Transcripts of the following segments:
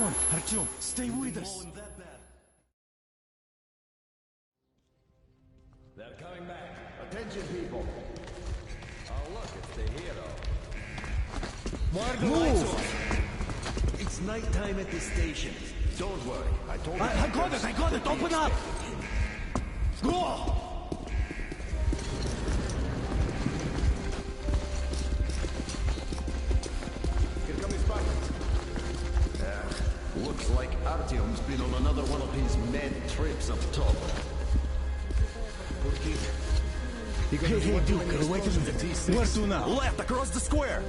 on, Artyom, stay with us. They're coming back. Attention, people. Oh, look, it's the hero. Move! It's nighttime at the station. Don't worry, I told you. I got it, open up! Go! Looks like Artyom's been on another one of his mad trips up top. Hey, Duke, wait a minute. Where to now? Left, across the square!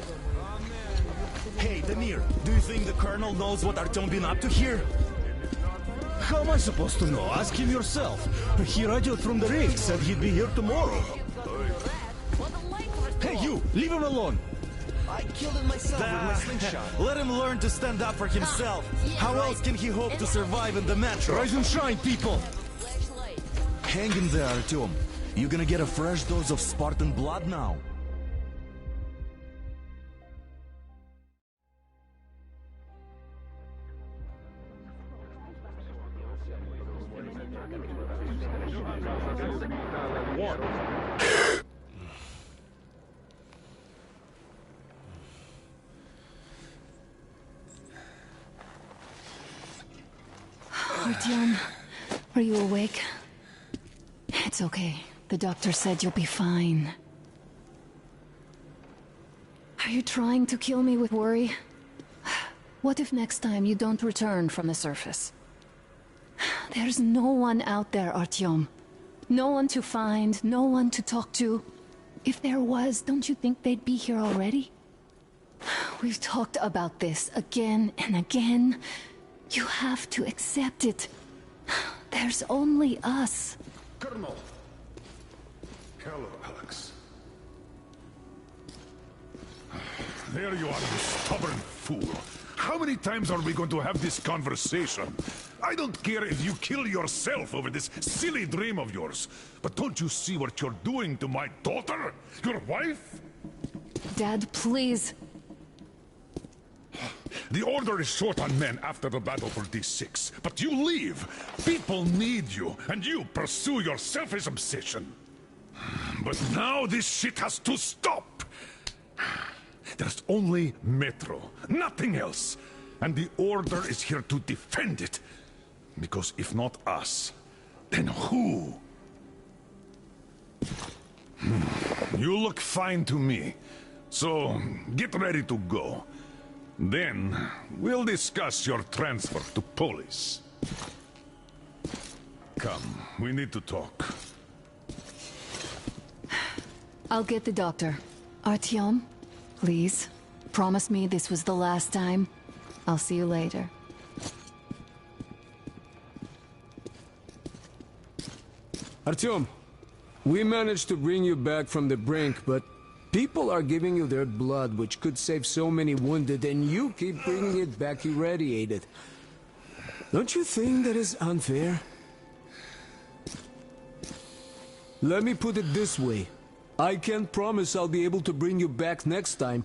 Hey, Damir, do you think the Colonel knows what Artyom been up to here? How am I supposed to know? Ask him yourself. He radioed from the rig, said he'd be here tomorrow. Hey, you! Leave him alone! I killed him myself with my slingshot. Let him learn to stand up for himself. How else can he hope to survive in the metro? Rise and shine, people! Hang in there, Artyom. You're gonna get a fresh dose of Spartan blood now. Artyom, are you awake? It's okay. The doctor said you'll be fine. Are you trying to kill me with worry? What if next time you don't return from the surface? There's no one out there, Artyom. No one to find, no one to talk to. If there was, don't you think they'd be here already? We've talked about this again and again. You have to accept it. There's only us. Colonel! Hello, Alex. There you are, you stubborn fool. How many times are we going to have this conversation? I don't care if you kill yourself over this silly dream of yours. But don't you see what you're doing to my daughter? Your wife? Dad, please. The Order is short on men after the battle for D6, but you leave. People need you, and you pursue your selfish obsession. But now this shit has to stop. There's only Metro, nothing else. And the Order is here to defend it. Because if not us, then who? You look fine to me. So, get ready to go. Then, we'll discuss your transfer to police. Come, we need to talk. I'll get the doctor. Artyom, please, promise me this was the last time. I'll see you later. Artyom, we managed to bring you back from the brink, but people are giving you their blood, which could save so many wounded, and you keep bringing it back irradiated. Don't you think that is unfair? Let me put it this way. I can't promise I'll be able to bring you back next time.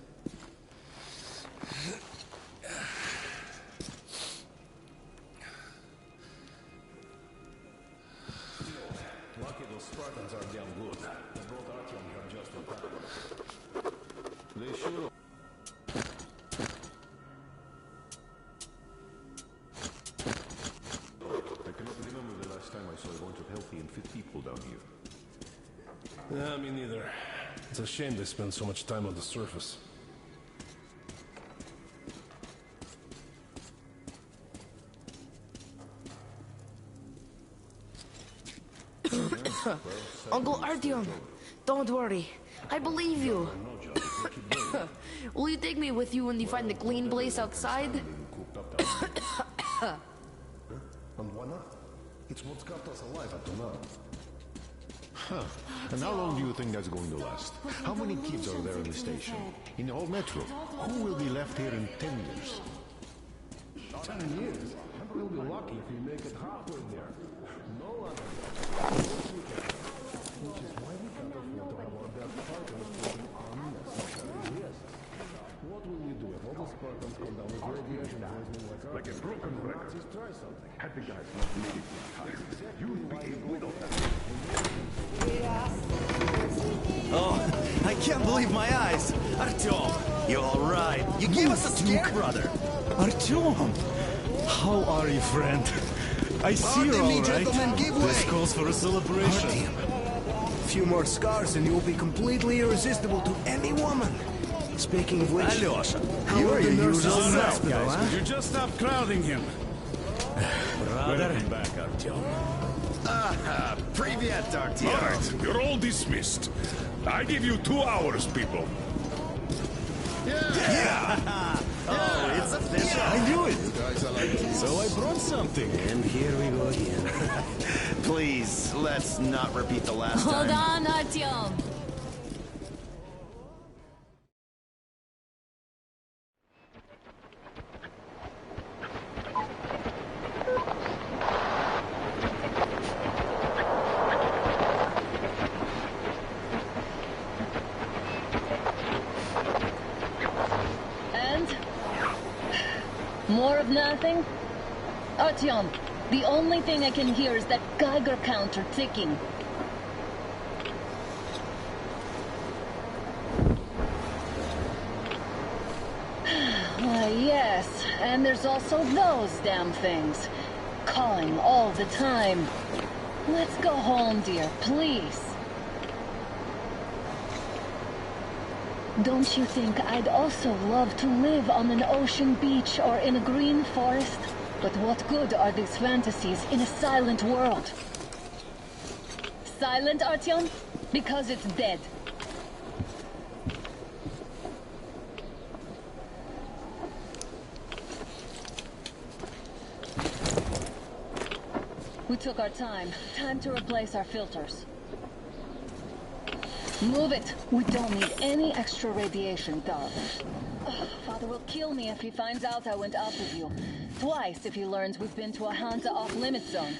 Lucky those Spartans are damn good. They brought Artyom here just in time. They should. I cannot remember the last time I saw a bunch of healthy and fit people down here. Yeah, me neither. It's a shame they spend so much time on the surface. Uncle Artyom, don't worry. I believe you. Will you take me with you when you find the clean place outside? And why not? It's what's kept us alive up to now. Huh. And how long do you think that's going to last? How many kids are there in the station? In the whole metro? Who will be left here in 10 years? 10 years? We'll be lucky if we make it halfway there. No other. Which is why we can't afford to have our best partners taking unnecessary risks. What will we do if all the Like a broken record. Had the guys not made it in time, you'd be a widow. Oh, I can't believe my eyes. Artyom, you all right? You gave us a scare, brother. Artyom! How are you, friend? I see you're all right. Gentlemen, give way. This calls for a celebration. A few more scars and you'll be completely irresistible to any woman. Speaking of which, Alyosha, how you are are the your nurses usual in the self, hospital, guys. huh? Could you just stop crowding him? Brother. Welcome back, Artyom. Привет, All Artyom. right, you're all dismissed. I give you 2 hours, people. Oh, it's official. I knew it! So I brought something. And here we go again. Please, let's not repeat the last Hold time. on, Artyom. And? More of nothing? Artyom, the only thing I can hear is that Geiger counter ticking. Why, yes, and there's also those damn things. Calling all the time. Let's go home, dear, please. Don't you think I'd also love to live on an ocean beach or in a green forest? But what good are these fantasies in a silent world? Silent, Artyom? Because it's dead. We took our time. Time to replace our filters. Move it! We don't need any extra radiation, darling. Ugh, Father will kill me if he finds out I went out with you. Twice if he learns we've been to a Hansa off-limit zone.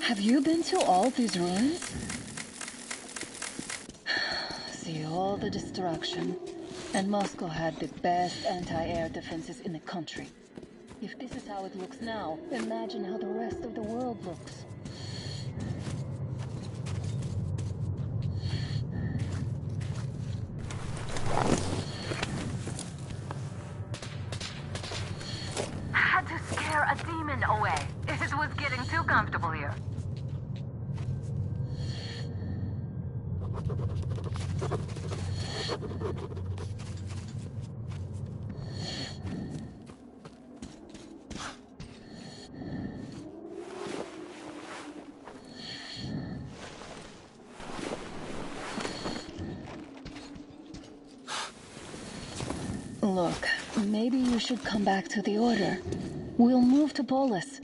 Have you been to all these ruins? See all the destruction. And Moscow had the best anti-air defenses in the country. If this is how it looks now, imagine how the rest of the world looks. Had to scare a demon away. It was getting too comfortable here. Look, maybe you should come back to the Order. We'll move to Polis.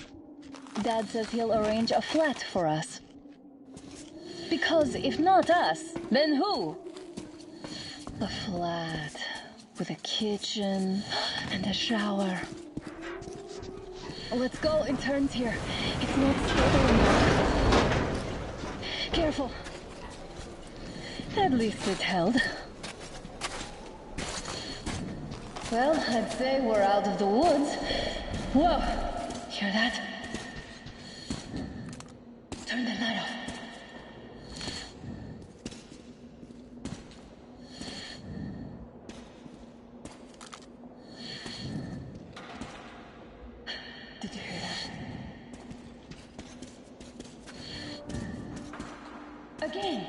Dad says he'll arrange a flat for us. Because if not us, then who? A flat with a kitchen and a shower. Let's go, it turns here. It's not steady enough. Careful. At least it held. Well, I'd say we're out of the woods. Whoa! Hear that? Turn the light off. Did you hear that? Again!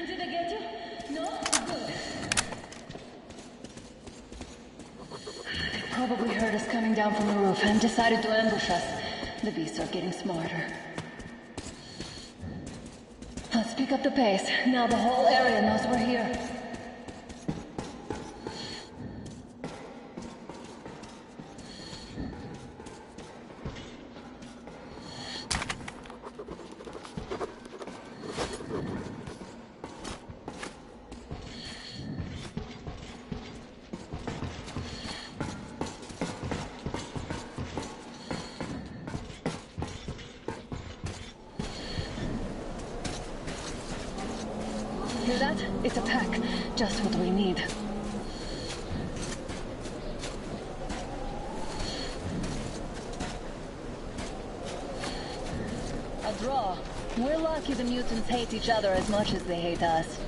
Did I get you? No? Good. They probably heard us coming down from the roof and decided to ambush us. The beasts are getting smarter. Let's pick up the pace. Now the whole area knows we're here. hear that? It's a pack. Just what we need. A draw. We're lucky the mutants hate each other as much as they hate us.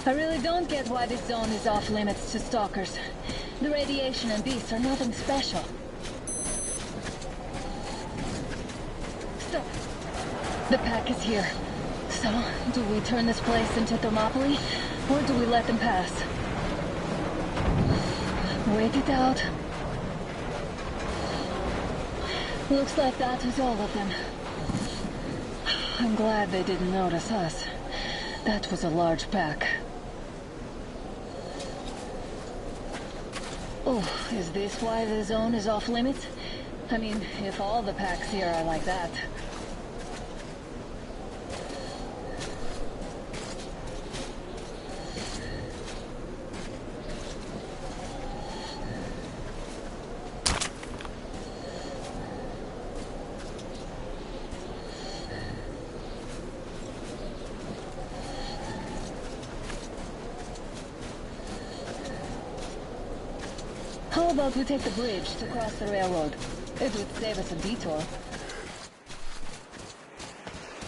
I really don't get why this zone is off limits to stalkers. The radiation and beasts are nothing special. Stop. The pack is here. So, do we turn this place into Thermopylae, or do we let them pass? Wait it out. Looks like that was all of them. I'm glad they didn't notice us. That was a large pack. Oh, is this why the zone is off limits? I mean, if all the packs here are like that. How about we take the bridge to cross the railroad? It would save us a detour.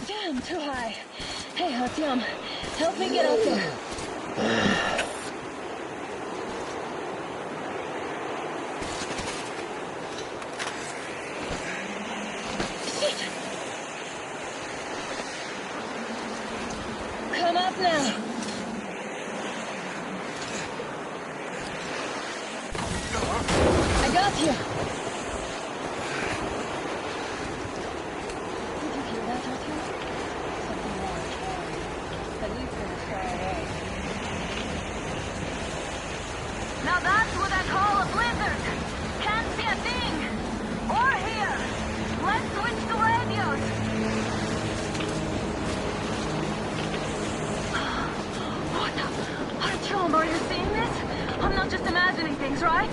Damn, too high. Hey, Artyom, help me get out there. Shit! Come up now. I got you! Did you hear that, Artyom? Something large falling. At least it was far away. Now that's what I call a blizzard. Can't see a thing. Or hear. Let's switch to radios. What the? Artyom, are you seeing this? I'm not just imagining things, right?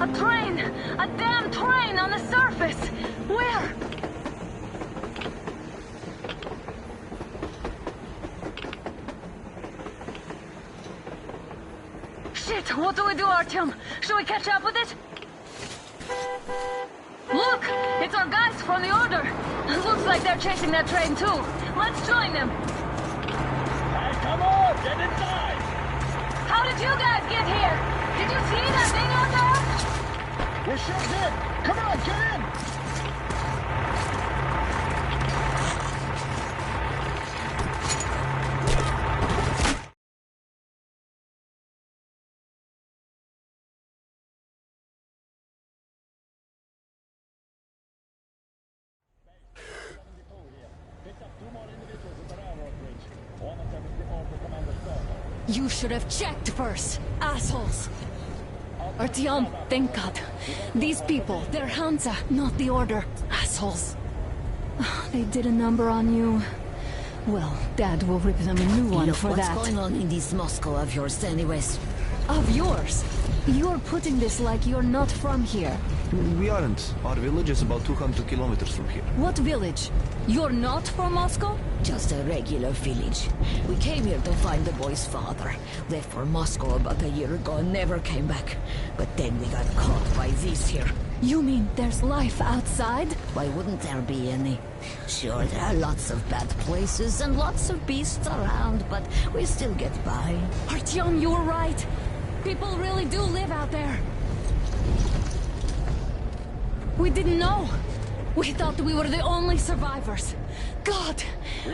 A train! A damn train on the surface! Where? Shit! What do we do, Artyom? Should we catch up with it? Look! It's our guys from the Order! Looks like they're chasing that train too. Let's join them! Hey, come on! Get inside! How did you guys get here? Did you see that thing out there? We sure did! Come on, get in! You should have checked first, assholes! Artyom, thank God. These people, they're Hansa, not the Order. Assholes. They did a number on you. Well, Dad will rip them a new one Look, for that. what's going on in this Moscow of yours anyways? Of yours? You're putting this like you're not from here. We aren't. Our village is about 200 kilometers from here. What village? You're not from Moscow? Just a regular village. We came here to find the boy's father. Left for Moscow about a year ago and never came back. But then we got caught by these here. You mean there's life outside? Why wouldn't there be any? Sure, there are lots of bad places and lots of beasts around, but we still get by. Artyom, you were right. People really do live out there. We didn't know. We thought we were the only survivors. God,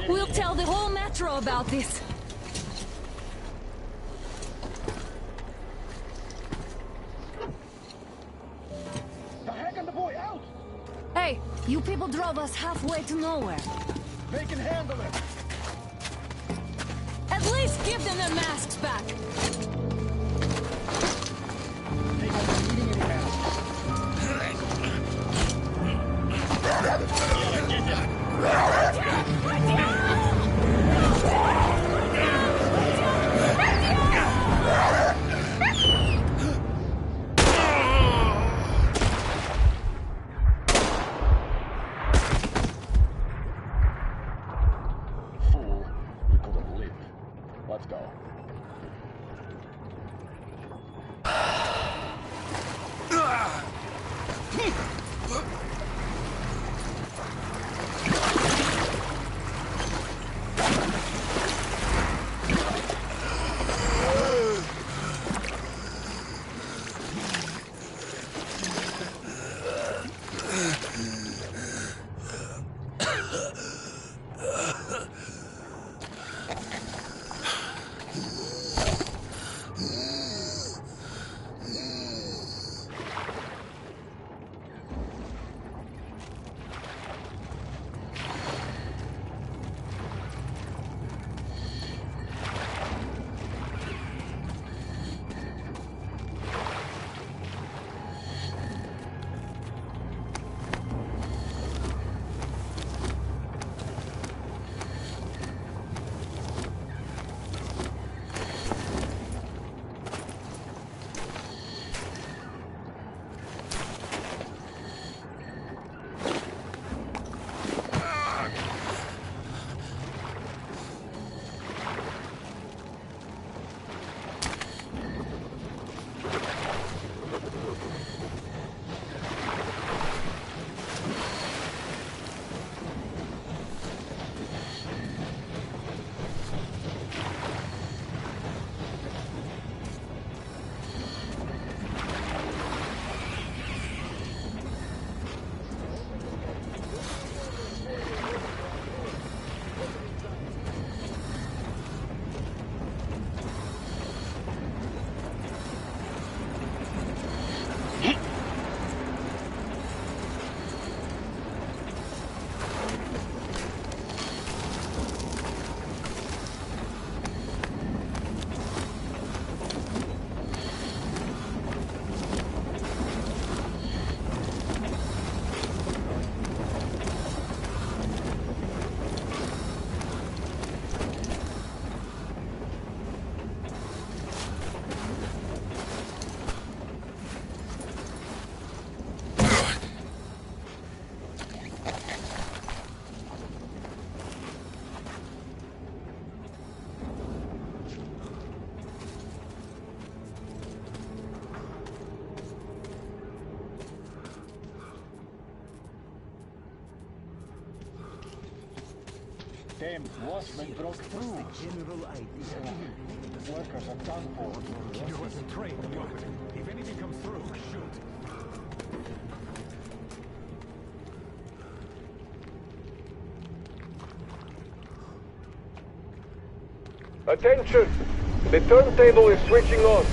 we'll tell the whole metro about this. The heck and the boy out! Hey, you people drove us halfway to nowhere. They can handle it! At least give them their masks back. They won't be needing any masks. Them Wasmen broke through. General idea. The workers are done for. Keep your weapon trained in the opening. If anything comes through, shoot. Attention! The turntable is switching on.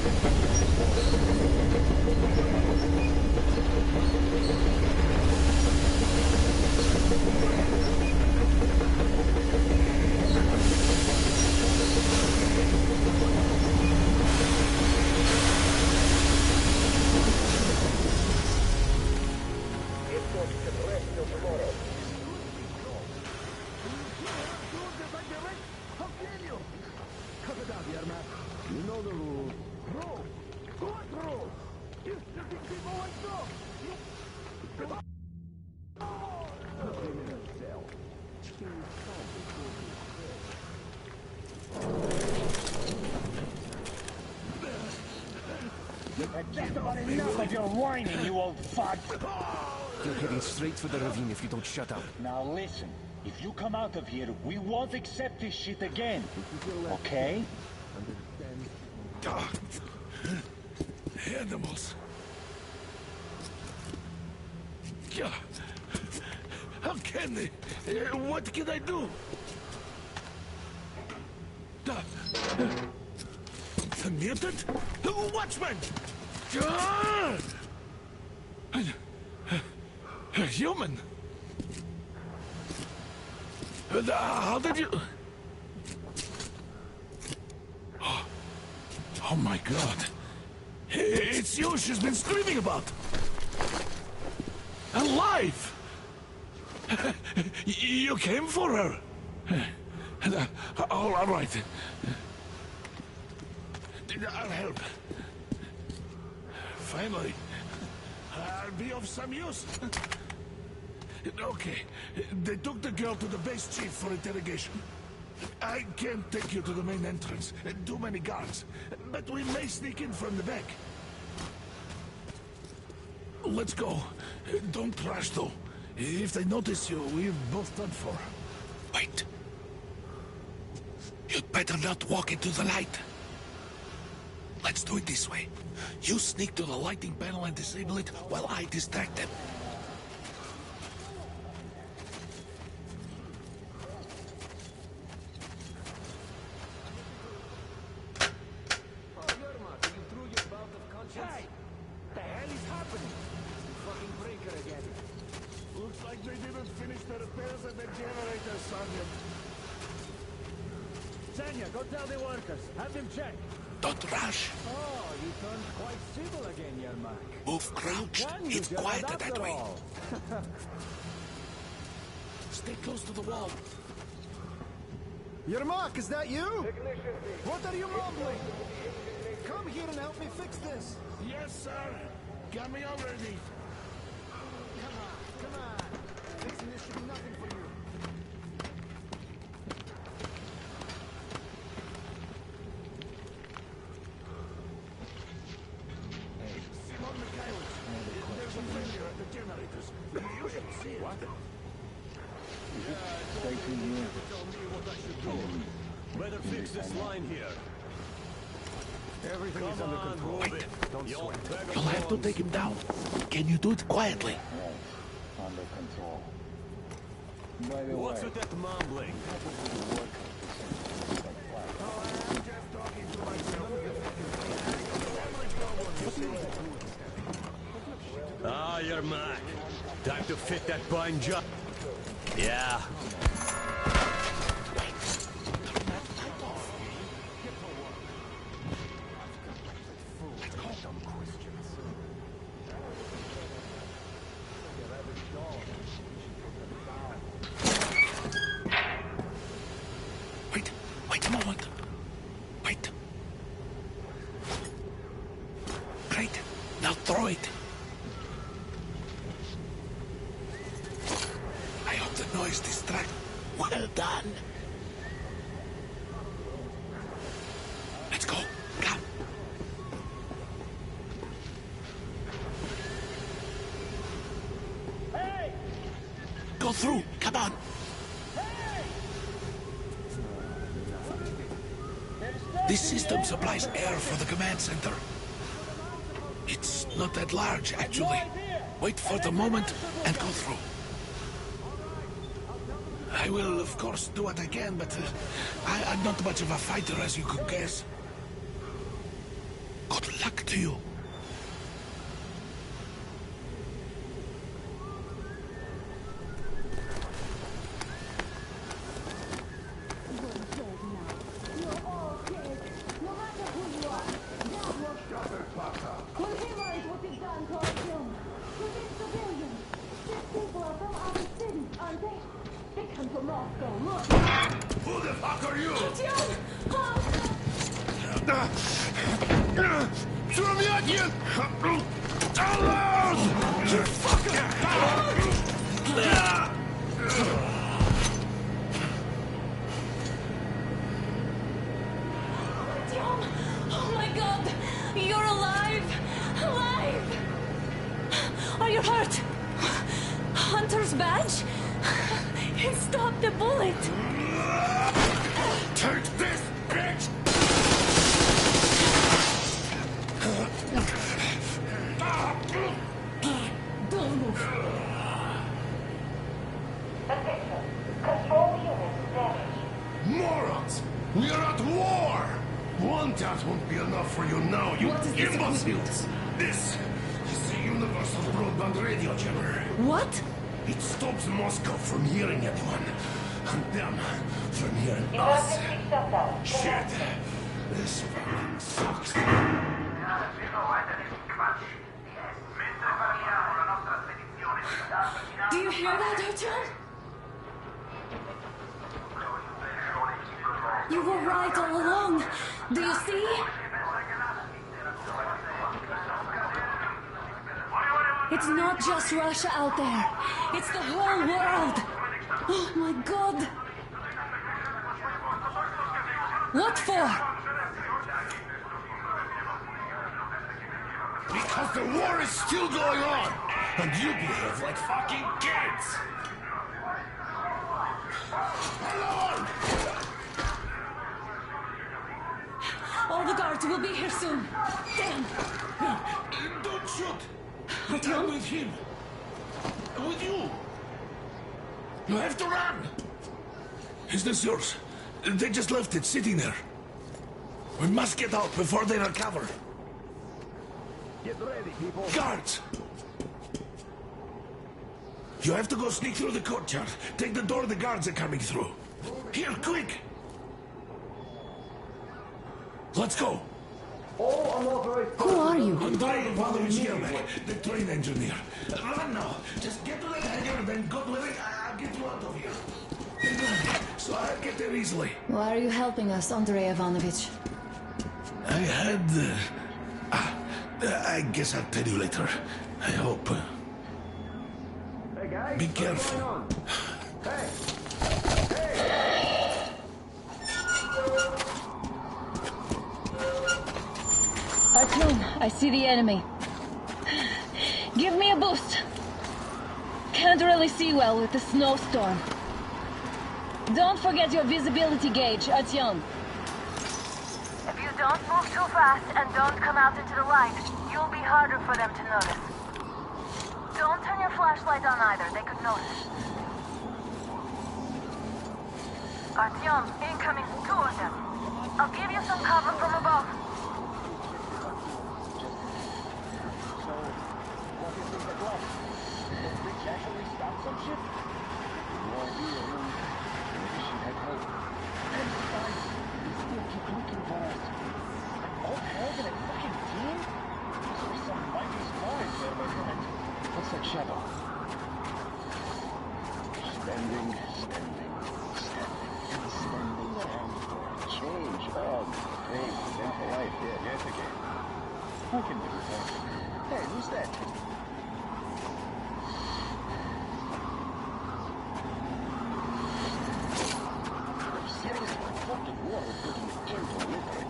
You know the rules. Just about enough of your whining, you old fud! You're heading straight for the ravine if you don't shut up. Now listen, if you come out of here, we won't accept this shit again. Okay? Animals. How can they? What can I do? The mutant? Watchman! A human? How did you... Oh my God. It's you she's been screaming about. Alive! You came for her. All right. I'll help. Finally. I'll be of some use. Okay. They took the girl to the base chief for interrogation. I can't take you to the main entrance. Too many guards. But we may sneak in from the back. Let's go. Don't rush, though. If they notice you, we're both done for. Wait. You'd better not walk into the light. Let's do it this way. You sneak to the lighting panel and disable it while I distract them. Hey! The hell is happening? Fucking breaker again. Looks like they didn't finish the repairs at the generator, Sergeant. Sanya, go tell the workers. Have them check. Don't rush. Oh, you turned quite civil again, Yermak. Move crouched. It's quieter that way. Stay close to the wall. Yermak, is that you? What are you mumbling? Come here and help me fix this. Yes, sir. Got me already. Come on. Fixing this should be nothing for you. Hey, Simon Mikhailовich, there's a failure at the generators. You should see it. What? Yeah, tell me what I should do. Better fix this line here. Everything is under control. Wait. Don't sweat. You'll have to take him down. Can you do it quietly? Under control. By the What's way, with that mumbling? Ah, you're Mac. Time to fit that bind job. Yeah. Wait a moment. Wait. Great. Now throw it. I hope the noise distracts. Well done. Let's go. Come. Hey! Go through. Come on. Hey! This system supplies air for the command center. It's not that large, actually. Wait for the moment and go through. I will, of course, do what I can, but I'm not much of a fighter, as you could guess. Good luck to you. Who the fuck are you? Сурмятин! Alone! You fucking... Oh my god! You're alive! Alive! Are you hurt? Hunter's badge? It stopped the bullet! Take this, bitch! Don't move. Attention. Control unit damaged. Morons! We are at war! One dot won't be enough for you now, you imbeciles! This is the Universal Broadband Radio Jammer. What? It stops Moscow from hearing anyone, and them from hearing us. Emergency shutdown. Shit! This fucking sucks. Do you hear that, Artyom? You were right all along. Do you see? It's not just Russia out there. It's the whole world. Oh my god. What for? Because the war is still going on, and you behave like fucking kids! Alone! All the guards will be here soon. Damn. Don't shoot! Artyom? I'm with him. With you. You have to run! Is this yours? They just left it sitting there. We must get out before they recover. Get ready, people. Guards! You have to go sneak through the courtyard. Take the door the guards are coming through. Here, quick! Let's go. Who are you? Andrei Ivanovich Yermak, the train engineer. Run now. Just get to the hangar, then God willing, I'll get you out of here. So I'll get there easily. Why are you helping us, Andrei Ivanovich? I had... I guess I'll tell you later. I hope. Hey, guys. Be careful. Hey. Artyom, I see the enemy. Give me a boost. Can't really see well with the snowstorm. Don't forget your visibility gauge, Artyom. If you don't move too fast and don't come out into the light, you'll be harder for them to notice. Don't turn your flashlight on either, they could notice. Artyom, incoming, 2 of them. I'll give you some cover from above. What's that shadow? Standing, and change. Oh, hey, simple life, yes again. I can do that. Hey, who's that? Seriously, fucking water putting into liquid.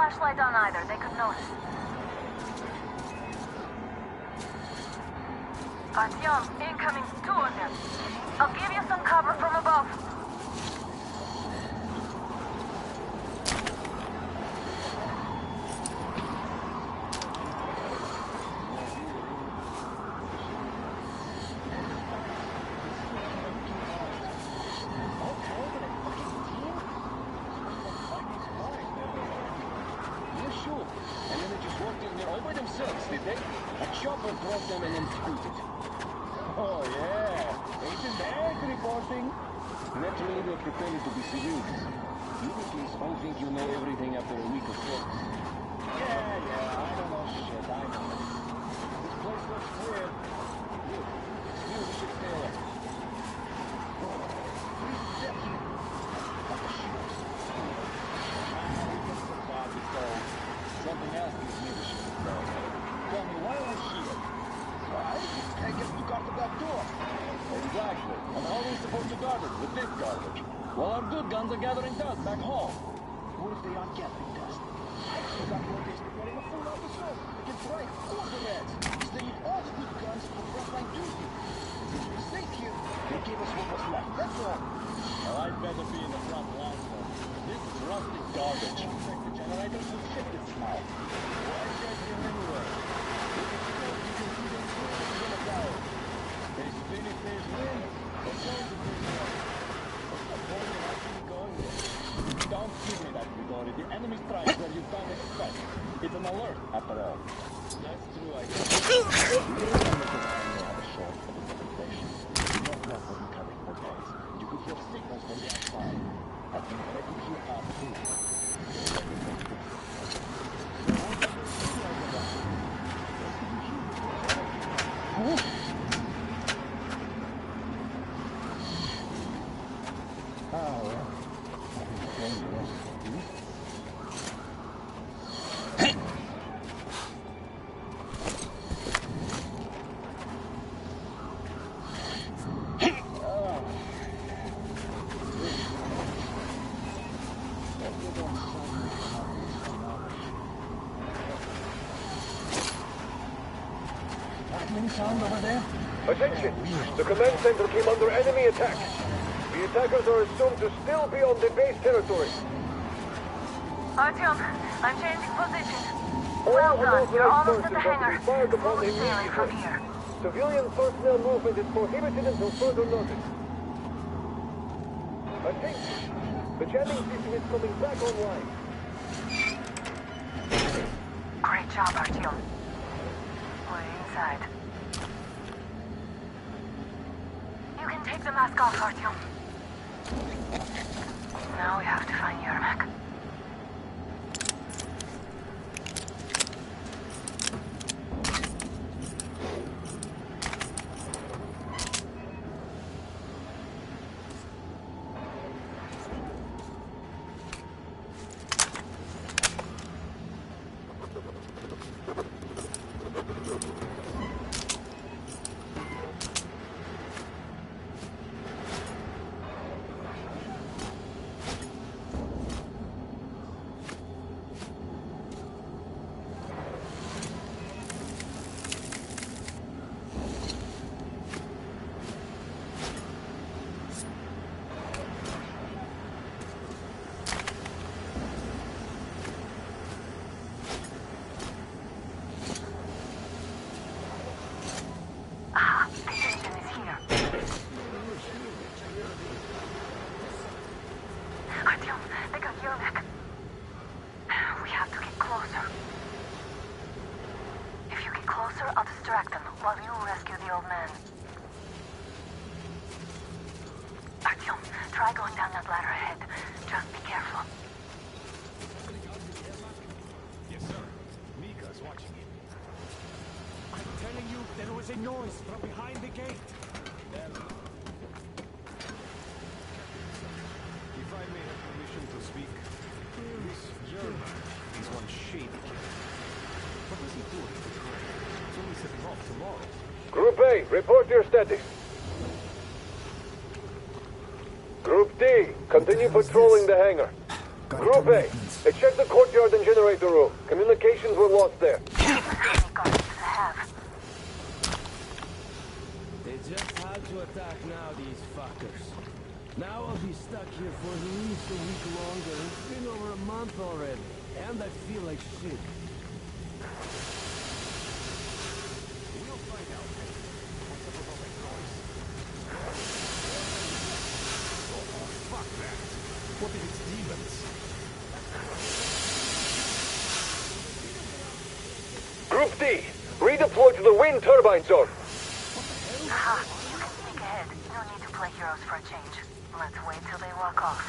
flashlight on either. They could notice. Artyom, incoming. 2 of them. I'll give you some cover from above. Oh, yeah. Agent Egg reporting. Naturally, they're pretending to be civilians. You at least don't think you know everything after a week of service. Yeah, I don't know shit, I know. This place looks weird. Look, still we should stay away. Reception. Like a shit. Something else gives me the shit. Tell me, why am I shit? I guess you got the back door. Exactly. And how are we supposed to guard it with this garbage? Well, our good guns are gathering dust back home. What if they aren't gathering dust? They got more days preparing a full out of smoke. They can try all the reds. They need all the good guns for frontline duty. If we stay here, they give us what was left. That's all. Well, I'd better be in the front line, though. This is rusted garbage. The generators will ship this now. Why get here anyway? They spin if they win. They're going to bring it up. What's the point in actually going there? Don't give me that, Midori. The enemy strikes where you don't expect. It's an alert, after all. That's true, I guess. You remember that I know how short for the presentation. The network wasn't coming for days. You could hear signals from the outside. I think I could hear out too. Sound over there? Attention! The command center came under enemy attack. The attackers are assumed to still be on the base territory. Artyom, I'm changing position. Well done. You're almost at the hangar. Smooth sailing from here. Civilian personnel movement is prohibited until further notice. Attention! The jamming system is coming back online. Great job, Artyom. We're inside. You can take the mask off, Artyom. Now we have to find Yermak. Try going down that ladder ahead. Just be careful. Yes, sir. Mika's watching you. I'm telling you, there was a noise from behind the gate. If I may have permission to speak, this Yermak is one shady kid. What does he do at the train? It's only setting off tomorrow. Group A, report your status. Group D, continue patrolling the hangar. Group A, check the courtyard and generator room. Communications were lost there. They just had to attack now, these fuckers. Now I'll be stuck here for at least a week longer. It's been over a month already, and I feel like shit. We'll find out. What's up with all that noise? Oh, fuck that. What if it's demons? Group D, redeploy to the wind turbine zone. Aha, you can sneak ahead. No need to play heroes for a change. Let's wait till they walk off.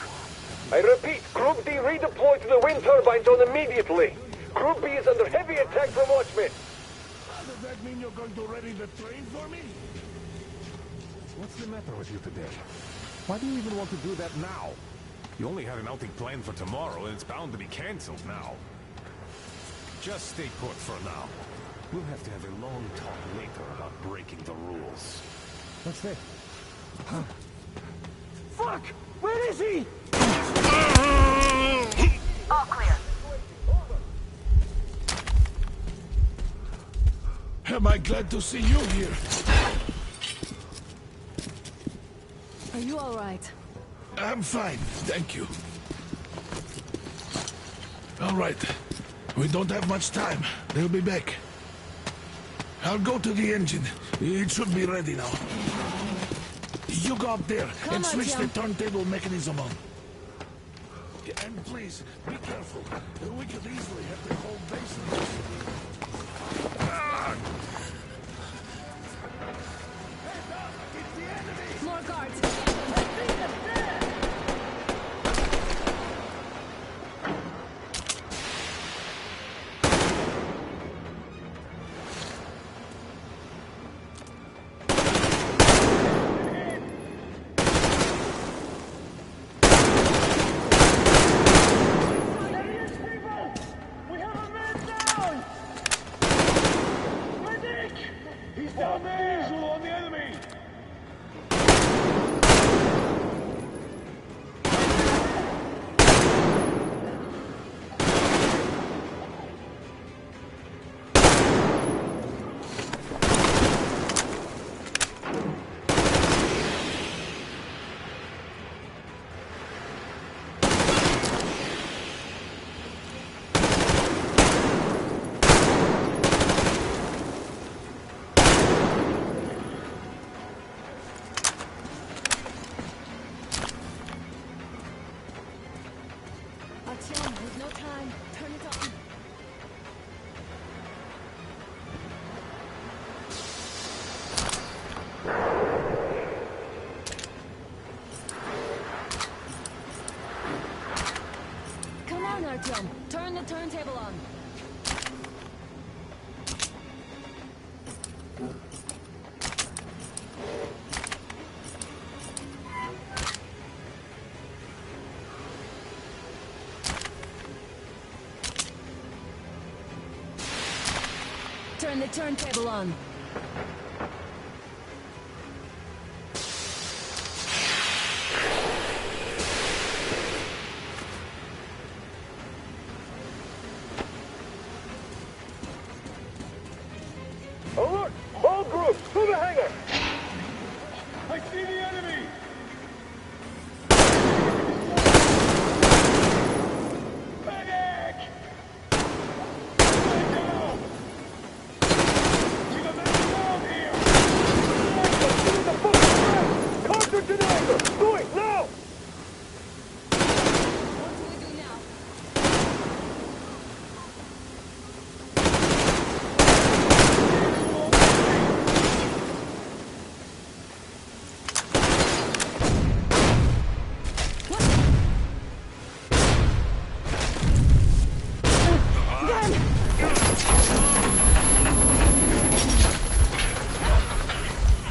I repeat, Group D redeploy to the wind turbine zone immediately. Group B is under heavy attack from Watchmen. Does that mean you're going to ready the train for me? What's the matter with you today? Why do you even want to do that now? You only had an outing planned for tomorrow, and it's bound to be cancelled now. Just stay put for now. We'll have to have a long talk later about breaking the rules. What's that? Huh? Fuck! Where is he? All clear. Am I glad to see you here? Are you all right? I'm fine, thank you. All right. We don't have much time. They'll be back. I'll go to the engine. It should be ready now. You go up there and switch the turntable mechanism on. And please, be careful. We could easily have the whole base. More guards! He's down there! Visual on the enemy! There's no time. Turn it on. Come on, Artyom. Turn the turntable on. Turn the turntable on. Alert! All groups, to the hangar! I see the enemy! Medic! Counter generator! Do it now! What do we do now?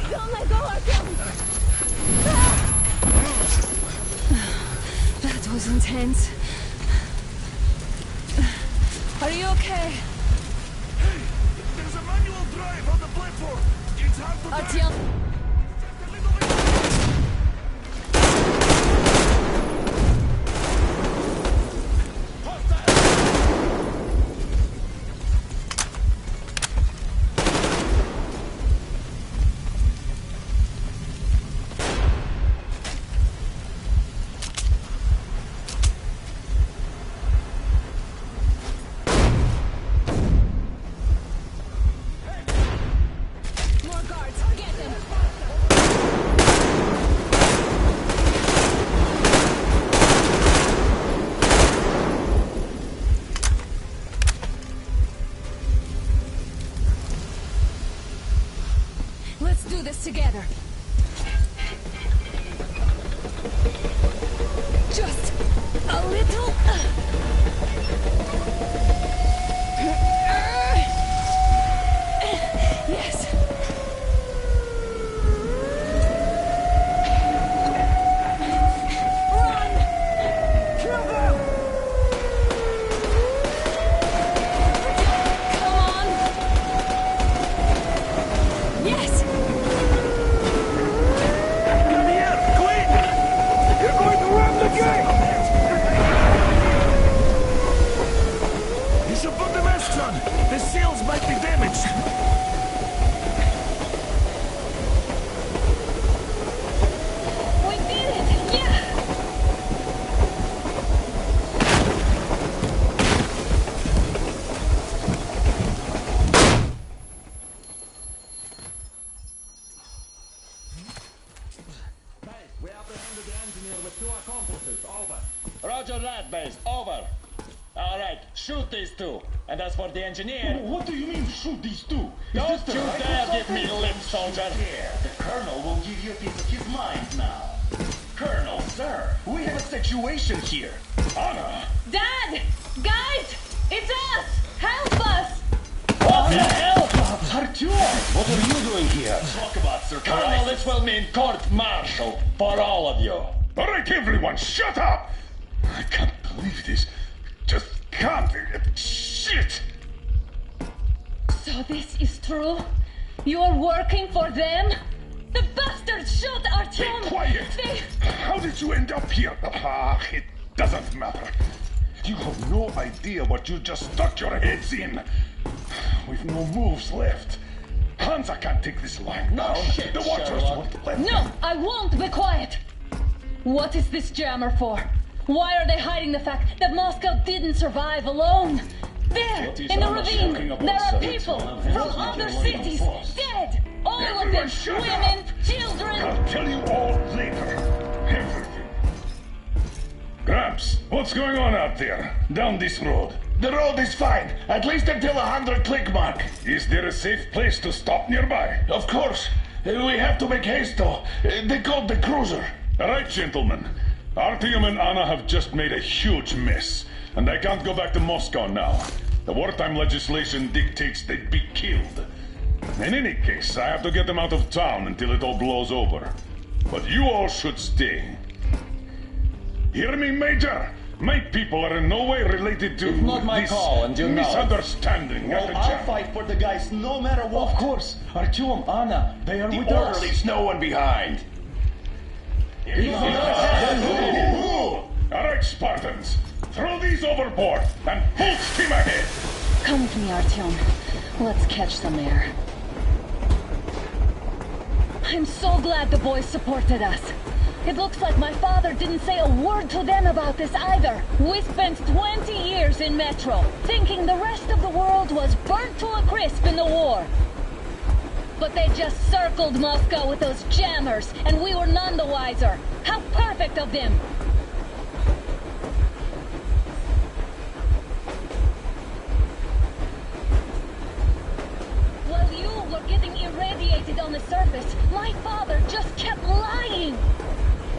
Don't let go, Artyom! That was intense. Are you okay? Hey, there's a manual drive on the platform. It's hard to Artyom! us together. Just a little. Yes. Run! Kill them! Come on! Yes! Come here, quick! You're going to ram the gate! You should put the masks on. The seals might be damaged. We did it! Yeah! We apprehended the engineer with 2 accomplices. Over. Roger that, base. Over. All right, shoot these 2. And as for the engineer... What do you mean, shoot these 2? Don't you dare give me lip, soldier! Here, the Colonel will give you a piece of his mind now. Colonel, sir, we have a situation here. Anna! Dad! Guys! It's us! Help us! What the hell? Artyom, what are you doing here? Talk about surprise. Colonel, this will mean court-martial for all of you. All right, everyone, shut up! I can't believe this. Just can't. Shit! So this is true? You're working for them? The bastards shot Artyom! Be quiet! How did you end up here? Ah, it doesn't matter. You have no idea what you just stuck your heads in. We've no moves left. Hansa can't take this line down. Shit, the Watchers Sherlock. won't let No, them. I won't be quiet! What is this jammer for? Why are they hiding the fact that Moscow didn't survive alone? There, What is in the Anna ravine, talking about, there are sir? people It's from one of other them. cities, dead! All of Everyone them, shut women, children! I'll tell you all later. Everything. Gramps, what's going on out there? Down this road? The road is fine, at least until 100 click mark. Is there a safe place to stop nearby? Of course. We have to make haste though. They called the cruiser. All right, gentlemen. Artyom and Anna have just made a huge mess, and I can't go back to Moscow now. The wartime legislation dictates they'd be killed. In any case, I have to get them out of town until it all blows over. But you all should stay. Hear me, Major? My people are in no way related to It's not my this call, and you know it. misunderstanding at Well, the I'll jam. fight for the guys no matter what. Of course. Artyom, Anna, they are with us. leaves no one behind. All right, Spartans. Throw these overboard and full steam ahead. Come with me, Artyom. Let's catch some air. I'm so glad the boys supported us. It looks like my father didn't say a word to them about this either. We spent 20 years in Metro, thinking the rest of the world was burnt to a crisp in the war. But they just circled Moscow with those jammers, and we were none the wiser. How perfect of them! While you were getting irradiated on the surface, my father just kept lying.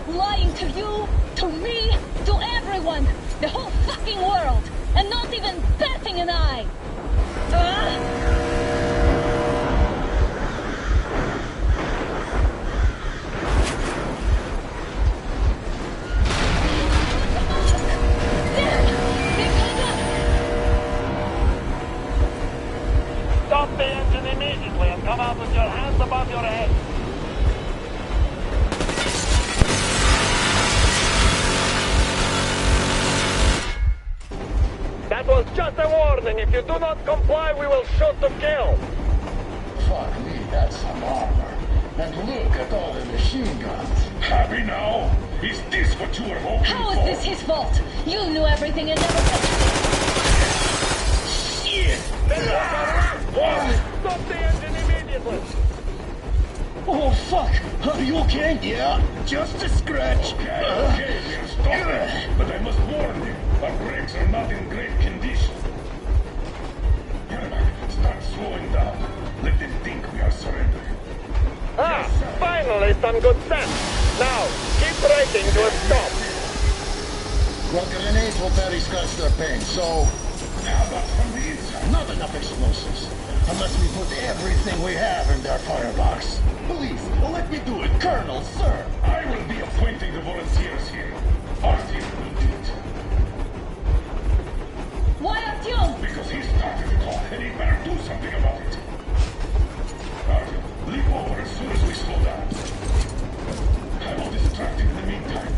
Lying to you, to me, to everyone, the whole fucking world, and not even batting an eye. Stop the engine immediately and come out with your hands above your head. That was just a warning. If you do not comply, we will shoot to kill. Fuck me, that's some armor. And look at all the machine guns. Happy now? Is this what you were hoping How for? is this his fault? You knew everything and never said... Shit! Stop the engine immediately. Oh, fuck! Are you okay? Yeah, just a scratch. Okay, we'll stop it. But I must warn you, our brakes are not in great condition. Start slowing down. Let them think we are surrendering. Ah, some good sense. Now, keep braking to a stop. Well, grenades will barely scratch their paint, so... How about from the inside? Not enough explosives. Unless we put everything we have in their firebox. Please, let me do it, Colonel, sir. I will be appointing the volunteers here. Artyom will do it. Why Artyom? Because he started the call, and he better do something about it. Artyom, leap over as soon as we slow down. I will distract him in the meantime.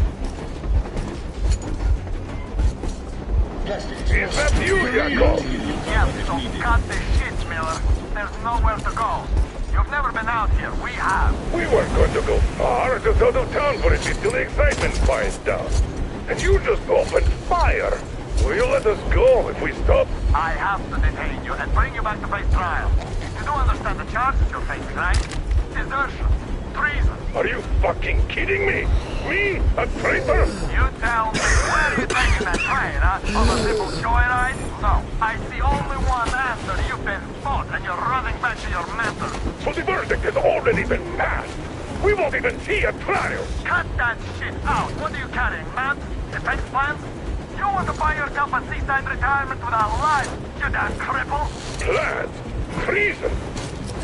Is that you, Yakov? Yes, so cut the shit, Miller. There's nowhere to go. You've never been out here. We have. We weren't going to go far, just out of town for a bit till the excitement quiets down. And you just opened fire. Will you let us go if we stop? I have to detain you and bring you back to face trial. You do understand the charges you're facing, right? Desertion. Treason. Are you fucking kidding me? Me? A traitor? You tell me, where are you taking that train, huh? On a simple joyride? No. I see only one answer. You've been fought and you're running back to your mentor. So the verdict has already been passed. We won't even see a trial. Cut that shit out. What are you carrying, maps? Defense plans? You want to buy yourself a seaside retirement without life, you damn cripple? Plans? Treason?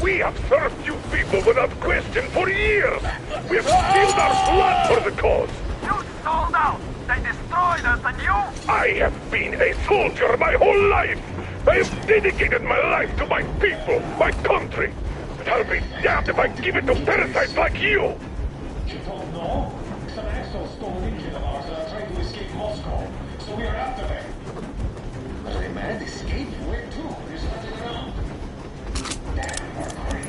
We have served you people without question for years! We have spilled our blood for the cause! You sold out! They destroyed us and you... I have been a soldier my whole life! I have dedicated my life to my people, my country! But I'll be damned if I give it to parasites like you! You don't know? Some assholes stole an engine of ours and are trying to escape Moscow. So we are after them. Are they mad? Escape? Where to? There's nothing around. Damn, Mercury.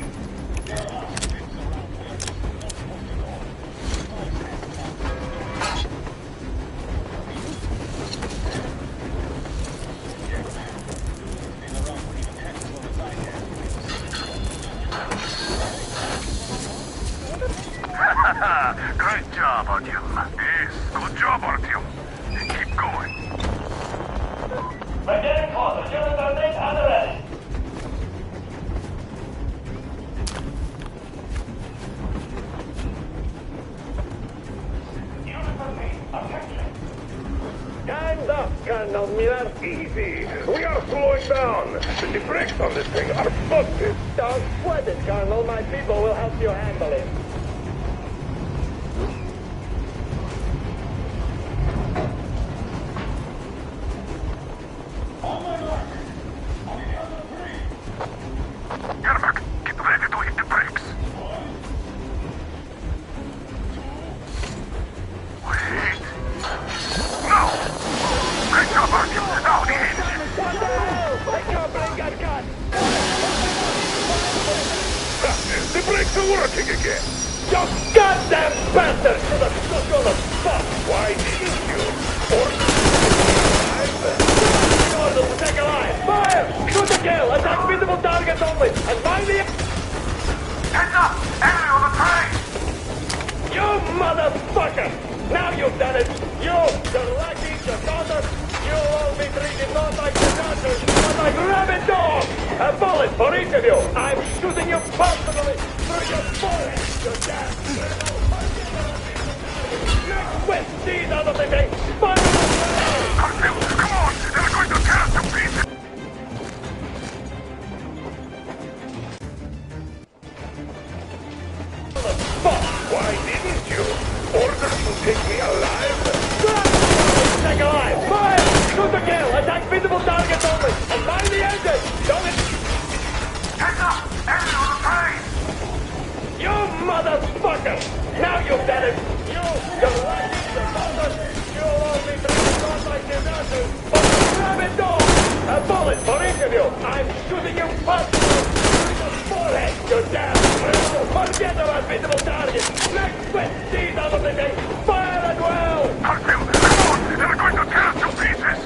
There are lots of things around where we're not supposed to go. Been around for even half as long as I have. Great job, Artyom. Yes, good job, Artyom. Keep going. We're getting closer. Units are made and ready. Stand up, Colonel Miller. Easy. We are slowing down. The brakes on this thing are busted. Don't sweat it, Colonel. My people will help you handle it. Yermak, get ready to hit the brakes. Wait. No! Great job, Artyom. Now the engine. What the hell? I can't believe I got... The brakes are working again. You goddamn bastard! Should have stuck on the spot. Why didn't you? Order to take a line. Fire! Shoot to kill. Attack visible targets only. And mind the... Heads up! Enemy on the train! You motherfucker! Now you've done it! You, your lackeys, your daughters, you'll all be treated not like the daughters, but like rabid dogs! A bullet for each of you! I'm shooting you personally through your forehead, you damn criminal! Next with these out of the thing! Fire! Come on! They're going to tear us to pieces! Why didn't you? Order to take me alive? Take alive! Fire! Shoot to kill! Attack visible targets only! And mind the engine! Don't it... Heads up! Enemy on the train! You motherfucker! Now you've done it! You, your lackeys, your daughters, you'll all be treated not like deserters, but like rabid dogs! A bullet for each of you! I'm shooting you personally through your forehead, you damn criminal! Forget about visible targets! Next with these out of the thing! Fire at will! Artyom, come on! They're going to tear us to pieces!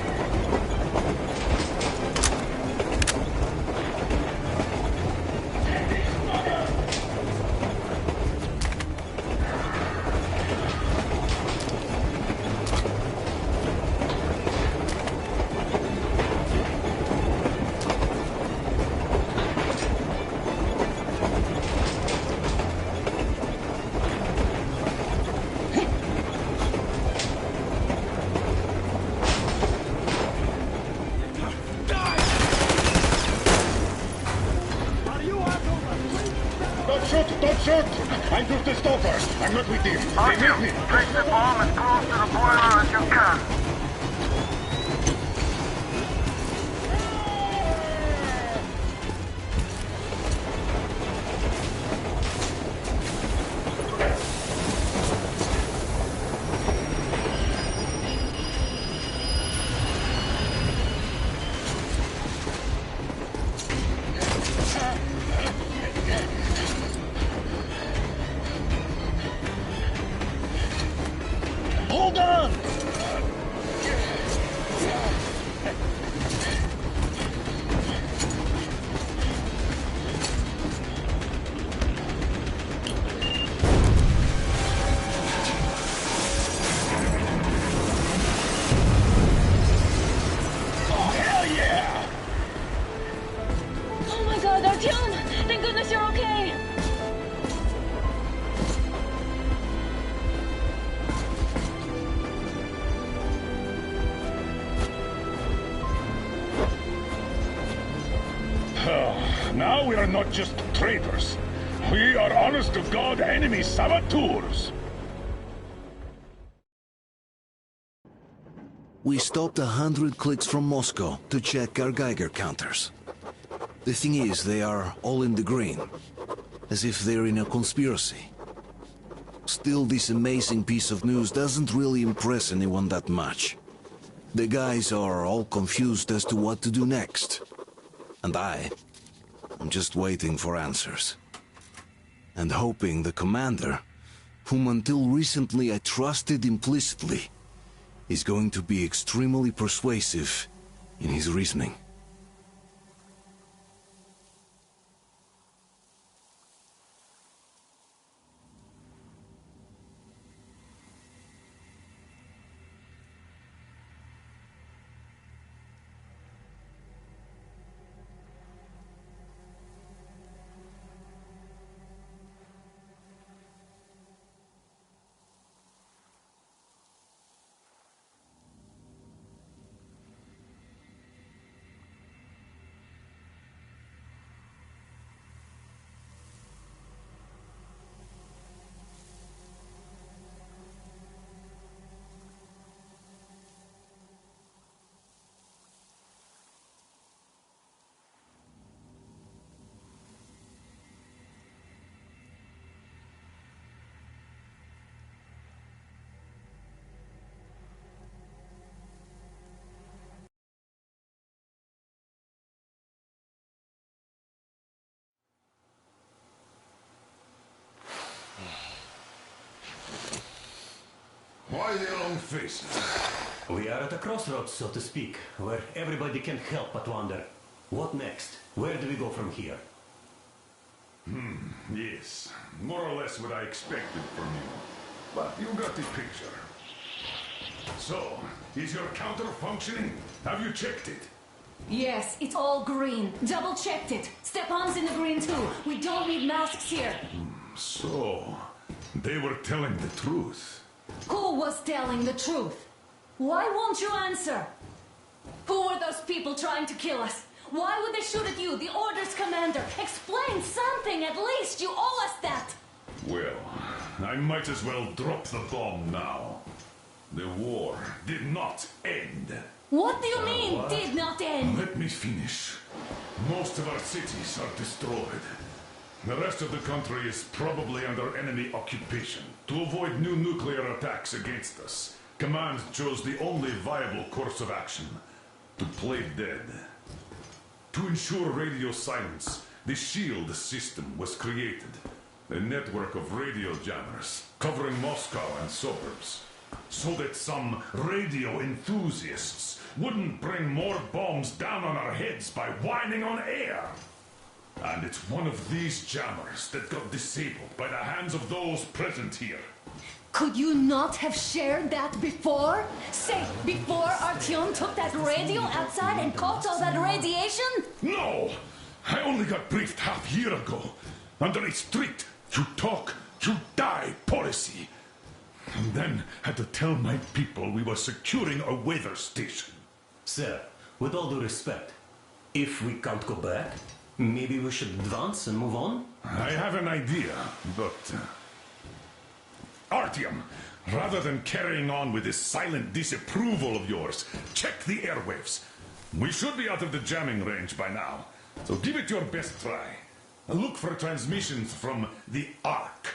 defuse the stove first. I'm not with you. Artyom, place the bomb as close to the boiler as you can. Hold on! Oh, hell yeah! Oh my god, Artyom! Thank goodness you're okay! Now we are not just traitors. We are honest-to-God enemy saboteurs. We stopped 100 clicks from Moscow to check our Geiger counters. The thing is, they are all in the green, as if they're in a conspiracy. Still, this amazing piece of news doesn't really impress anyone that much. The guys are all confused as to what to do next. And I'm just waiting for answers. And hoping the commander, whom until recently I trusted implicitly, is going to be extremely persuasive in his reasoning. Why the long faces? We are at a crossroads, so to speak, where everybody can't help but wonder, what next? Where do we go from here? Yes, more or less what I expected from you. But you got the picture. So, is your counter functioning? Have you checked it? Yes, it's all green. Double checked it. Stepan's in the green too. We don't need masks here. So, they were telling the truth. Who was telling the truth? Why won't you answer? Who were those people trying to kill us? Why would they shoot at you, the Order's commander? Explain something, at least. You owe us that. Well, I might as well drop the bomb now. The war did not end. What do you mean, did not end? Let me finish. Most of our cities are destroyed. The rest of the country is probably under enemy occupation. To avoid new nuclear attacks against us, Command chose the only viable course of action: to play dead. To ensure radio silence, the SHIELD system was created. A network of radio jammers covering Moscow and suburbs. So that some radio enthusiasts wouldn't bring more bombs down on our heads by whining on air. And it's one of these jammers that got disabled by the hands of those present here. Could you not have shared that before? Say, before Artyom took that radio outside and caught all that radiation? No! I only got briefed half year ago. Under a strict, you talk, you die policy. And then had to tell my people we were securing a weather station. Sir, with all due respect, if we can't go back, maybe we should advance and move on? I have an idea, but Artyom, rather than carrying on with this silent disapproval of yours, check the airwaves. We should be out of the jamming range by now, so give it your best try. Look for transmissions from the Ark.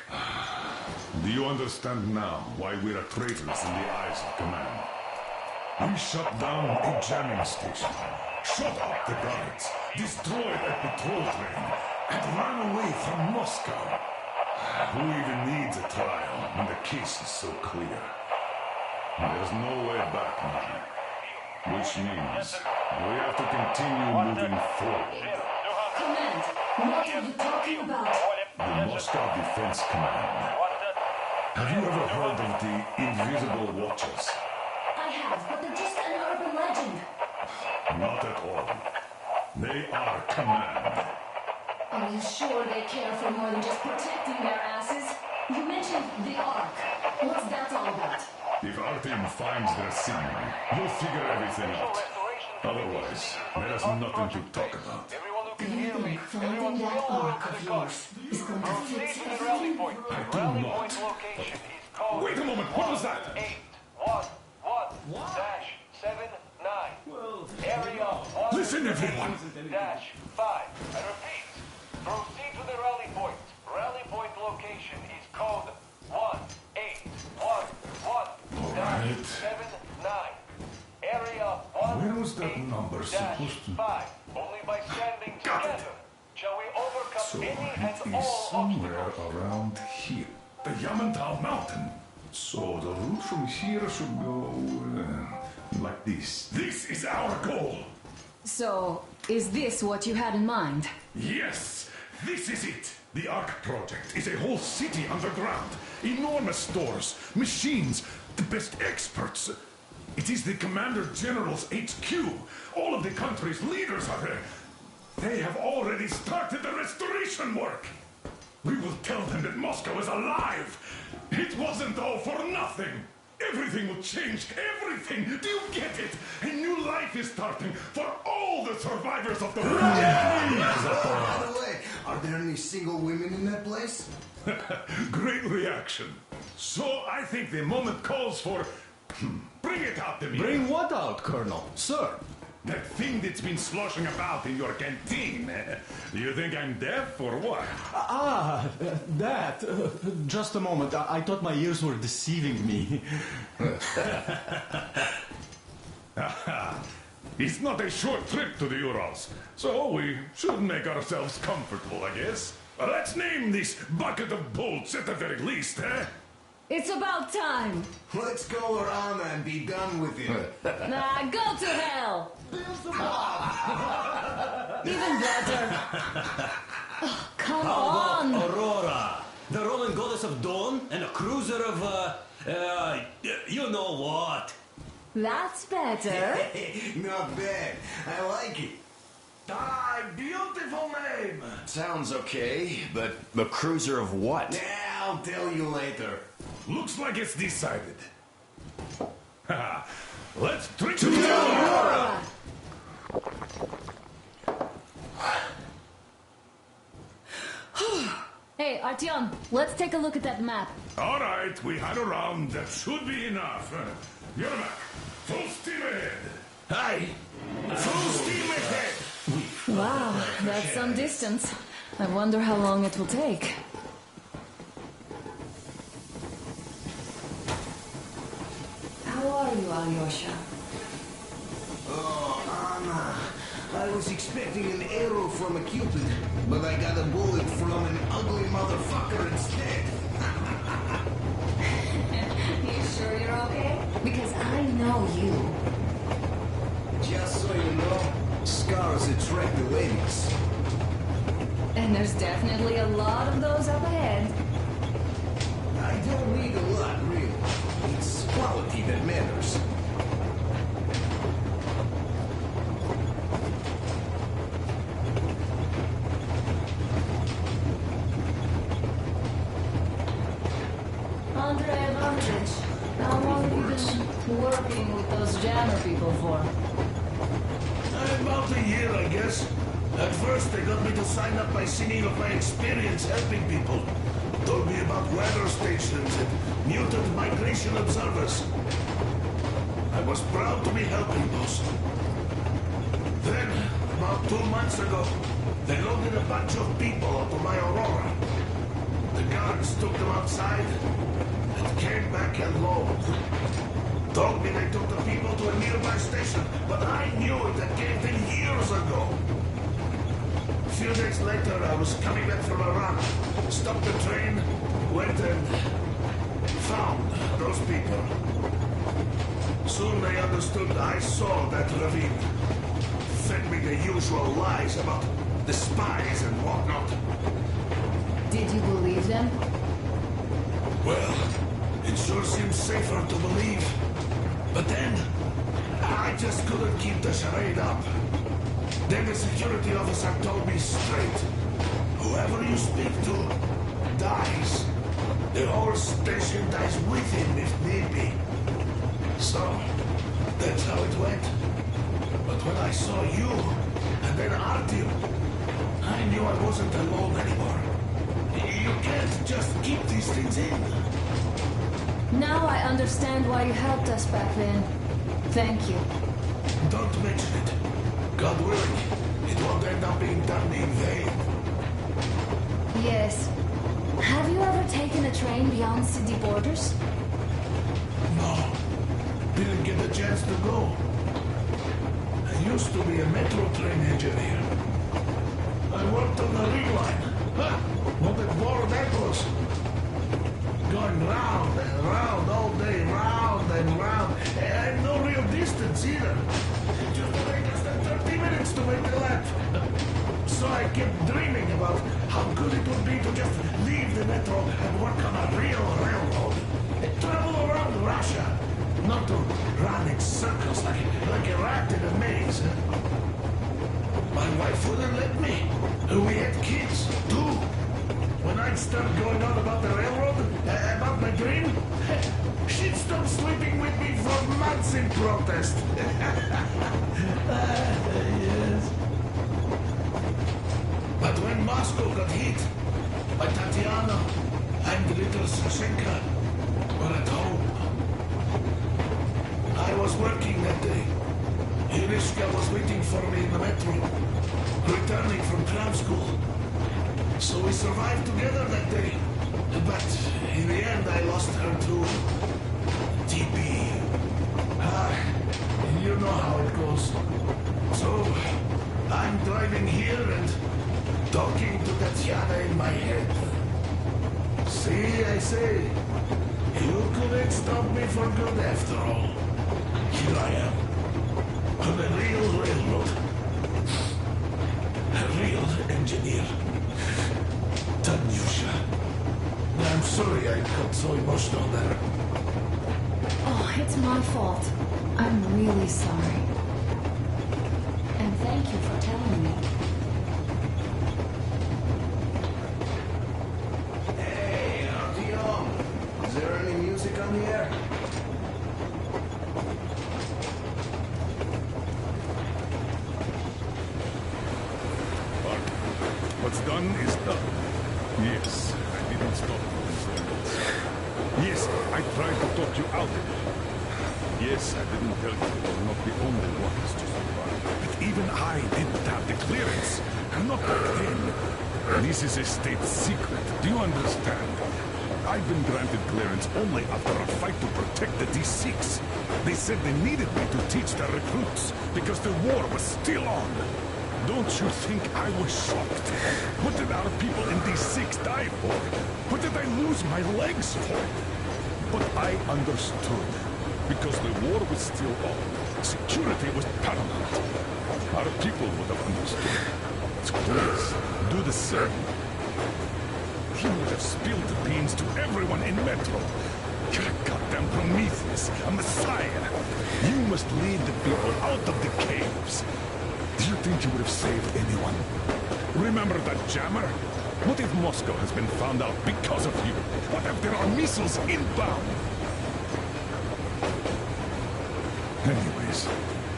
Do you understand now why we're traitors in the eyes of command? We shut down a jamming station, shut up the guards, destroyed a patrol train, and ran away from Moscow. Who even needs a trial when the case is so clear? There's no way back now, which means we have to continue moving forward. Command, what are you talking about? The Moscow Defense Command. Have you ever heard of the Invisible Watchers? I have, but they're just an urban legend. Not at all. They are command. Are you sure they care for more than just protecting their asses? You mentioned the Ark. What's that all about? If Artyom finds their signal, you'll figure everything out. Otherwise, there is nothing to talk about. Do you think finding that Ark of yours is going to fix everything? I do not. Wait a moment, what was that? 811-79. Area Listen, everyone. -5. I repeat, proceed to the rally point. Rally point location is code 1811-79. Area Where was that number supposed to... 5. Only by standing together shall we overcome So any it and is all somewhere around here. The Yamantau Mountain. So the route from here should go like this. This is our goal. So, is this what you had in mind? Yes, this is it. The Ark project is a whole city underground. Enormous stores, machines, the best experts. It is the Commander General's HQ. All of the country's leaders are there. They have already started the restoration work. We will tell them that Moscow is alive. It wasn't all for nothing. Everything will change. Everything. Do you get it? A new life is starting for all the survivors of the war. By the way, are there any single women in that place? Great reaction. So I think the moment calls for... Bring it out to me. Bring what out, Colonel? Sir? That thing that's been sloshing about in your canteen. Do you think I'm deaf or what? That. Just a moment. I thought my ears were deceiving me. It's not a short trip to the Urals, so we should make ourselves comfortable, I guess. Let's name this bucket of bolts at the very least, eh? It's about time. Let's go around and be done with it. Nah, go to hell. Even better. Oh, come on. Aurora, the Roman goddess of dawn, and a cruiser of, you know what. That's better. Not bad. I like it. Ah, beautiful name. Sounds okay, but a cruiser of what? Yeah, I'll tell you later. Looks like it's decided. Let's drink to the Aurora! Hey, Artyom, let's take a look at that map. All right, we had a round. That should be enough. Yermak, full steam ahead. Aye. Full steam ahead. Wow, that's some distance. I wonder how long it will take. How are you, Alyosha? Oh, Anna. I was expecting an arrow from a Cupid, but I got a bullet from an ugly motherfucker instead. You sure you're okay? Because I know you. Just so you know, scars attract the ladies. And there's definitely a lot of those up ahead. I don't need a lot, really. It's quality that matters. Andrei Ivanovich, how long have you been working with those jammer people for? About a year, I guess. At first, they got me to sign up by singing of my experience helping people. told me about weather stations and mutant migration observers. I was proud to be helping, boss. Then, about 2 months ago, they loaded a bunch of people onto my Aurora. The guards took them outside and came back alone. Told me they took the people to a nearby station, but I knew it had came in years ago. A few days later, I was coming back from a run, stopped the train, went and found those people. Soon they understood I saw that ravine. Fed me the usual lies about the spies and whatnot. Did you believe them? Well, it sure seems safer to believe. But then, I just couldn't keep the charade up. Then the security officer told me straight. Whoever you speak to dies. The whole station dies with him if need be. So, that's how it went. But when I saw you, and then Artyom, I knew I wasn't alone anymore. You can't just keep these things in. Now I understand why you helped us back then. Thank you. Don't mention it. God willing, it won't end up being done in vain. Yes. Have you ever taken a train beyond city borders? No. Didn't get a chance to go. I used to be a metro train engineer. I worked on the ring line. Ha! What a bore that was. Going round and round all day, round and round. And no real distance either. Just take less than 30 minutes to make the lap. So I kept dreaming about how good it would be to just leave the metro and work on a real railroad. And travel around Russia. Not to run in circles like a rat in a maze. My wife wouldn't let me. We had kids, too. When I'd start going on about the railroad, about my dream, she'd stop sleeping with me for months in protest. Yes. But when Moscow got hit, my Tatiana and little Sashenka were at home. I was working that day. Irishka was waiting for me in the metro, returning from cram school. So we survived together that day. But in the end, I lost her to TB. You know how it goes. So I'm driving here and talking to Tatiana in my head. See, I say, you couldn't stop me for good after all. Here I am, on a real railroad. A real engineer. Tanyusha. I'm sorry I got so emotional there. Oh, it's my fault. I'm really sorry. And thank you for telling me. Hey, Artyom. Is there any music on the air? What's done is done. Yes, I didn't stop those rebels. Yes, I tried to talk you out of it. Yes, I didn't tell you you were not the only ones to survive. But even I didn't have the clearance. Not back then. This is a state secret. Do you understand? I've been granted clearance only after a fight to protect the D6. They said they needed me to teach the recruits because the war was still on. Don't you think I was shocked? What did our people in D6 die for? What did I lose my legs for? But I understood. Because the war was still on. Security was paramount. Our people would have understood. So please, do the same. You would have spilled the beans to everyone in Metro. You're a goddamn Prometheus, a messiah. You must lead the people out of the caves. Do you think you would have saved anyone? Remember that jammer? What if Moscow has been found out because of you? What if there are missiles inbound? Anyways,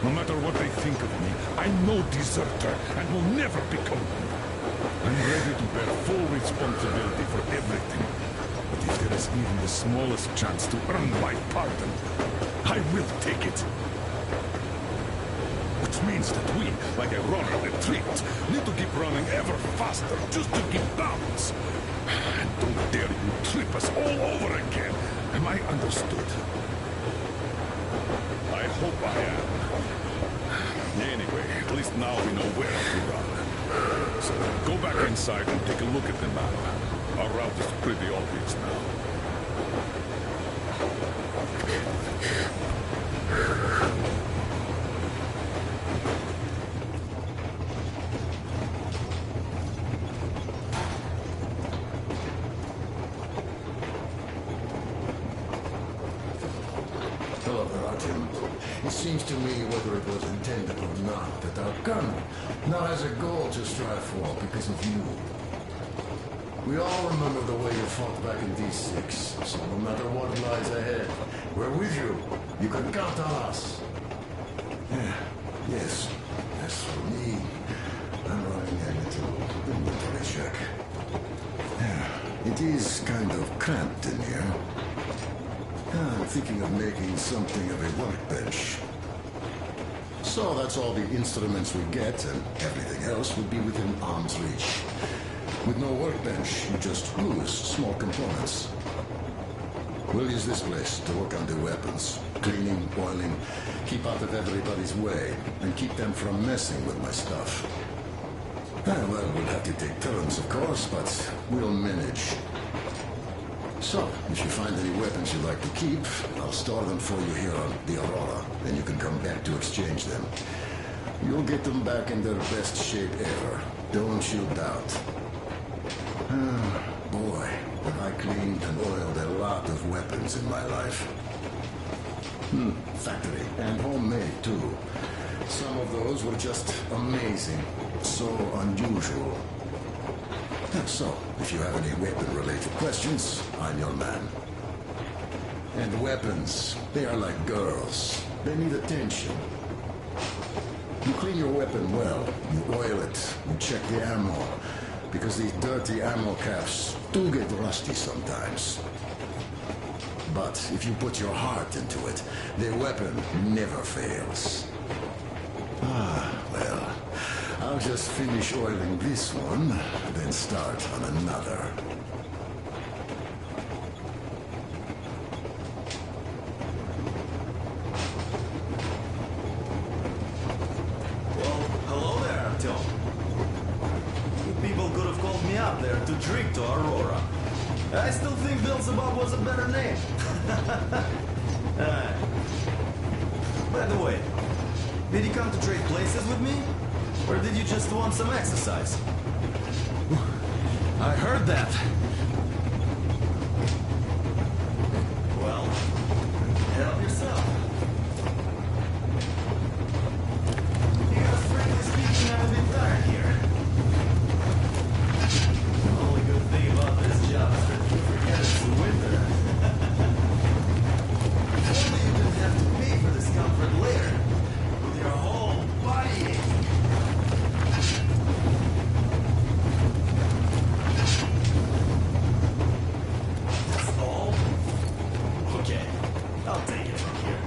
no matter what they think of me, I'm no deserter and will never become one. I'm ready to bear full responsibility for everything. But if there is even the smallest chance to earn my pardon, I will take it. Which means that we, like a runner retreat, need to keep running ever faster just to keep balance. And don't dare you trip us all over again. Am I understood? I hope I am. Anyway, at least now we know where to run. So go back inside and take a look at the map. Our route is pretty obvious now. Hello there, Artyom. It seems to me, whether it was intended or not, that our colonel now has a goal to strive for because of you. We all remember the way you fought back in D6, so no matter what lies ahead, we're with you. You can count on us. Yes. As for me, I'm running a little inventory check. It is kind of cramped in here. I'm thinking of making something of a workbench. So that's all the instruments we get, and everything else would be within arm's reach. With no workbench, you just lose small components. We'll use this place to work on the weapons. Cleaning, oiling, keep out of everybody's way, and keep them from messing with my stuff. Well, we'll have to take turns, of course, but we'll manage. So, if you find any weapons you'd like to keep, I'll store them for you here on the Aurora, and you can come back to exchange them. You'll get them back in their best shape ever. Don't you doubt. Boy, have I cleaned and oiled a lot of weapons in my life. Factory and homemade, too. Some of those were just amazing. So unusual. So, if you have any weapon-related questions, I'm your man. And weapons, they are like girls. They need attention. You clean your weapon well, you oil it, you check the ammo, because these dirty ammo caps do get rusty sometimes. But if you put your heart into it, the weapon never fails. Well, I'll just finish oiling this one, then start on another. Well, hello there, Artyom. You people could have called me up there to drink to Aurora. I still think Beelzebub was a better name. By the way, did you come to trade places with me? Or did you just want some exercise? I heard that. Well, help yourself. Because frankly speaking, I'm a bit tired here. The only good thing about this job is that you forget it's the winter. Only you didn't have to pay for this comfort later. With your whole body aching. I'll take it from here.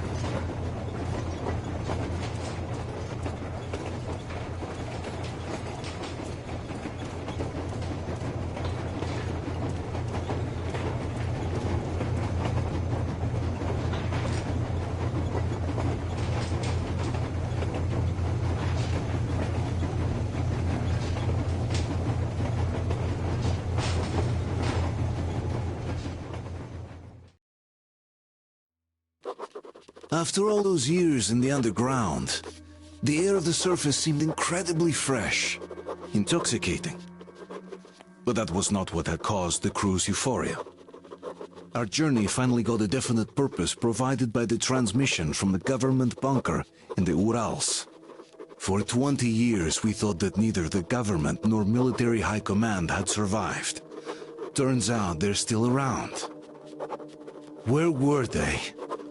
After all those years in the underground, the air of the surface seemed incredibly fresh, intoxicating. But that was not what had caused the crew's euphoria. Our journey finally got a definite purpose provided by the transmission from the government bunker in the Urals. For 20 years we thought that neither the government nor military high command had survived. Turns out they're still around. Where were they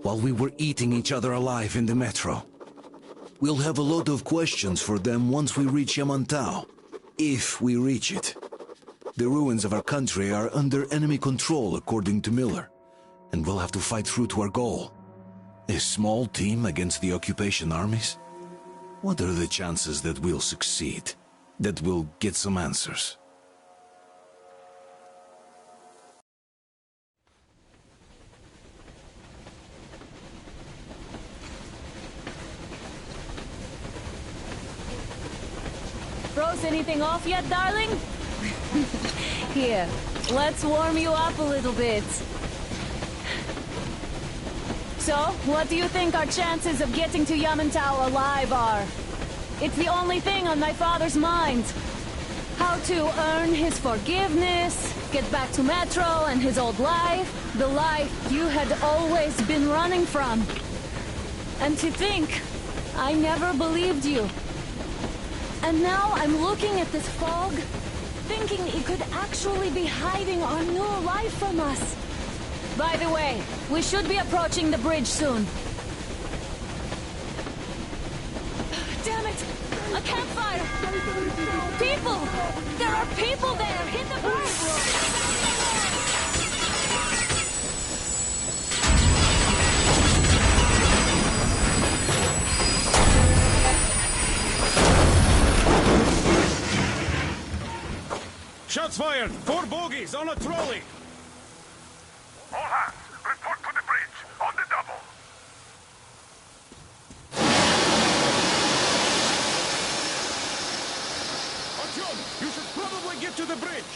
while we were eating each other alive in the metro? We'll have a lot of questions for them once we reach Yamantau, If we reach it. The ruins of our country are under enemy control, according to Miller, and we'll have to fight through to our goal. A small team against the occupation armies? What are the chances that we'll succeed? That we'll get some answers? Froze anything off yet, darling? Here, let's warm you up a little bit. So, what do you think our chances of getting to Yamantau alive are? It's the only thing on my father's mind. How to earn his forgiveness, get back to Metro and his old life, the life you had always been running from. And to think, I never believed you. And now I'm looking at this fog, thinking it could actually be hiding our new life from us. By the way, we should be approaching the bridge soon. Damn it! A campfire! People! There are people there! Hit the bridge! Shots fired! 4 bogies on a trolley! All hands, report to the bridge, on the double! Artyom, you should probably get to the bridge!